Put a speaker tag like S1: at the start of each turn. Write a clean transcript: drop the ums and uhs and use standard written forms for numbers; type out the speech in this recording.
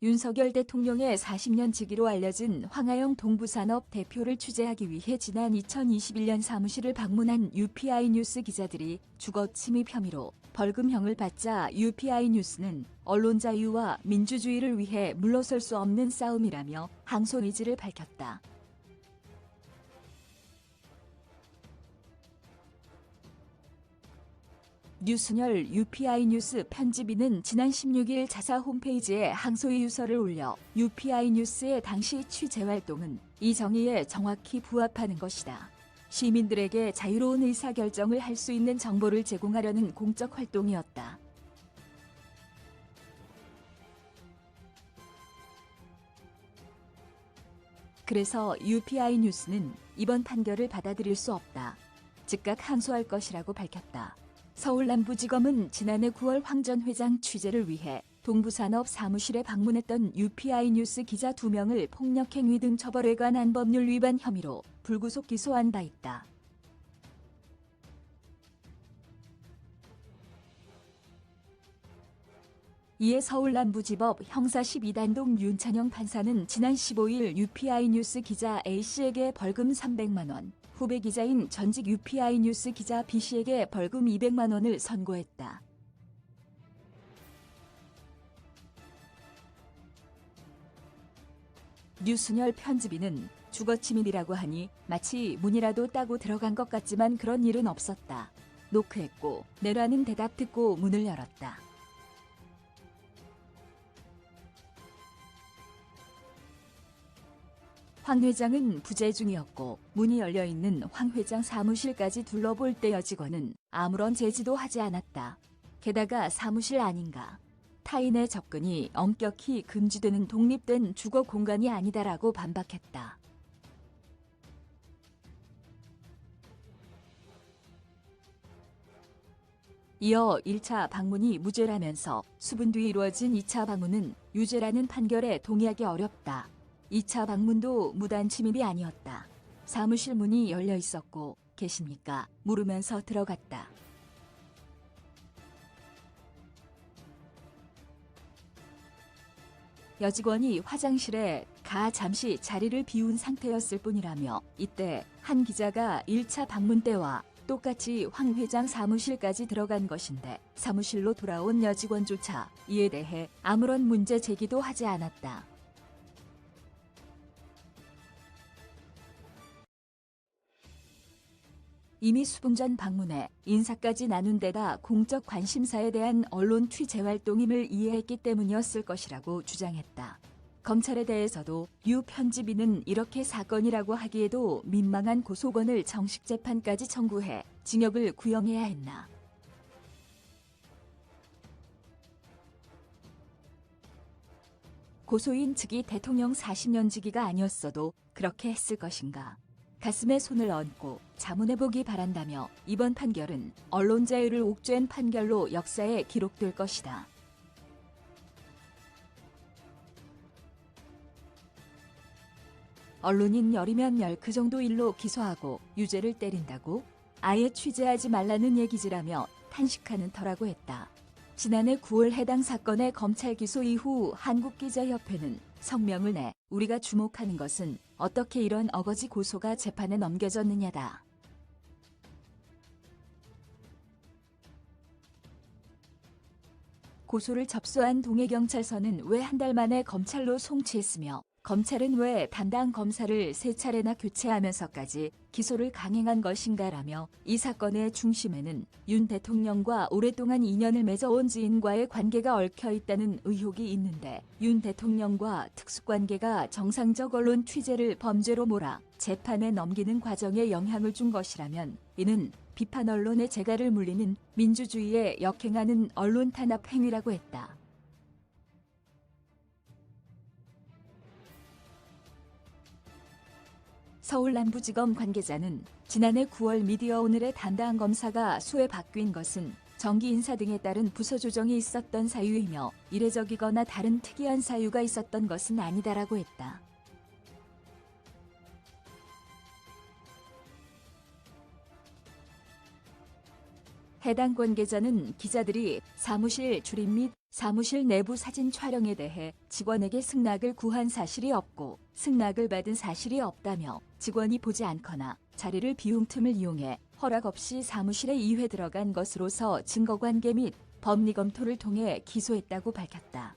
S1: 윤석열 대통령의 40년 직위로 알려진 황하영 동부산업 대표를 취재하기 위해 지난 2021년 사무실을 방문한 UPI 뉴스 기자들이 주거 침입 혐의로 벌금형을 받자 UPI 뉴스는 언론 자유와 민주주의를 위해 물러설 수 없는 싸움이라며 항소 의지를 밝혔다. 류순열 UPI 뉴스 편집인은 지난 16일 자사 홈페이지에 항소의 유서를 올려 UPI 뉴스의 당시 취재 활동은 이 정의에 정확히 부합하는 것이다. 시민들에게 자유로운 의사결정을 할 수 있는 정보를 제공하려는 공적 활동이었다. 그래서 UPI 뉴스는 이번 판결을 받아들일 수 없다. 즉각 항소할 것이라고 밝혔다. 서울남부지검은 지난해 9월 황 전 회장 취재를 위해 동부산업 사무실에 방문했던 UPI 뉴스 기자 2명을 폭력행위 등 처벌에 관한 법률 위반 혐의로 불구속 기소한 바 있다. 이에 서울남부지법 형사 12단동 윤찬영 판사는 지난 15일 UPI 뉴스 기자 A씨에게 벌금 300만 원, 후배 기자인 전직 UPI 뉴스 기자 B씨에게 벌금 200만 원을 선고했다. 류순열 편집인은 주거침입이라고 하니 마치 문이라도 따고 들어간 것 같지만 그런 일은 없었다. 노크했고 내라는 대답 듣고 문을 열었다. 황 회장은 부재 중이었고 문이 열려있는 황 회장 사무실까지 둘러볼 때 여직원은 아무런 제지도 하지 않았다. 게다가 사무실 아닌가. 타인의 접근이 엄격히 금지되는 독립된 주거 공간이 아니다라고 반박했다. 이어 1차 방문이 무죄라면서 수분 뒤 이루어진 2차 방문은 유죄라는 판결에 동의하기 어렵다. 2차 방문도 무단 침입이 아니었다. 사무실 문이 열려 있었고 계십니까? 물으면서 들어갔다. 여직원이 화장실에 잠시 자리를 비운 상태였을 뿐이라며 이때 한 기자가 1차 방문 때와 똑같이 황 회장 사무실까지 들어간 것인데 사무실로 돌아온 여직원조차 이에 대해 아무런 문제 제기도 하지 않았다. 이미 수분 전 방문에 인사까지 나눈 데다 공적 관심사에 대한 언론 취재 활동임을 이해했기 때문이었을 것이라고 주장했다. 검찰에 대해서도 유 편집인은 이렇게 사건이라고 하기에도 민망한 고소건을 정식 재판까지 청구해 징역을 구형해야 했나. 고소인 측이 대통령 40년 직위가 아니었어도 그렇게 했을 것인가. 가슴에 손을 얹고 자문해보기 바란다며 이번 판결은 언론 자유를 옥죄한 판결로 역사에 기록될 것이다. 언론인 10이면 10 그 정도 일로 기소하고 유죄를 때린다고? 아예 취재하지 말라는 얘기지라며 탄식하는 터라고 했다. 지난해 9월 해당 사건의 검찰 기소 이후 한국기자협회는 성명을 내 우리가 주목하는 것은 어떻게 이런 어거지 고소가 재판에 넘겨졌느냐다. 고소를 접수한 동해경찰서는 왜 한 달 만에 검찰로 송치했으며 검찰은 왜 담당 검사를 3차례나 교체하면서까지 기소를 강행한 것인가라며 이 사건의 중심에는 윤 대통령과 오랫동안 인연을 맺어온 지인과의 관계가 얽혀 있다는 의혹이 있는데 윤 대통령과 특수관계가 정상적 언론 취재를 범죄로 몰아 재판에 넘기는 과정에 영향을 준 것이라면 이는 비판 언론의 재갈을 물리는 민주주의에 역행하는 언론 탄압 행위라고 했다. 서울남부지검 관계자는 지난해 9월 미디어오늘의 담당 검사가 수에 바뀐 것은 정기 인사 등에 따른 부서 조정이 있었던 사유이며 이례적이거나 다른 특이한 사유가 있었던 것은 아니다라고 했다. 해당 관계자는 기자들이 사무실 출입 및 사무실 내부 사진 촬영에 대해 직원에게 승낙을 구한 사실이 없고 승낙을 받은 사실이 없다며 직원이 보지 않거나 자리를 비운 틈을 이용해 허락 없이 사무실에 이회 들어간 것으로서 증거관계 및 법리 검토를 통해 기소했다고 밝혔다.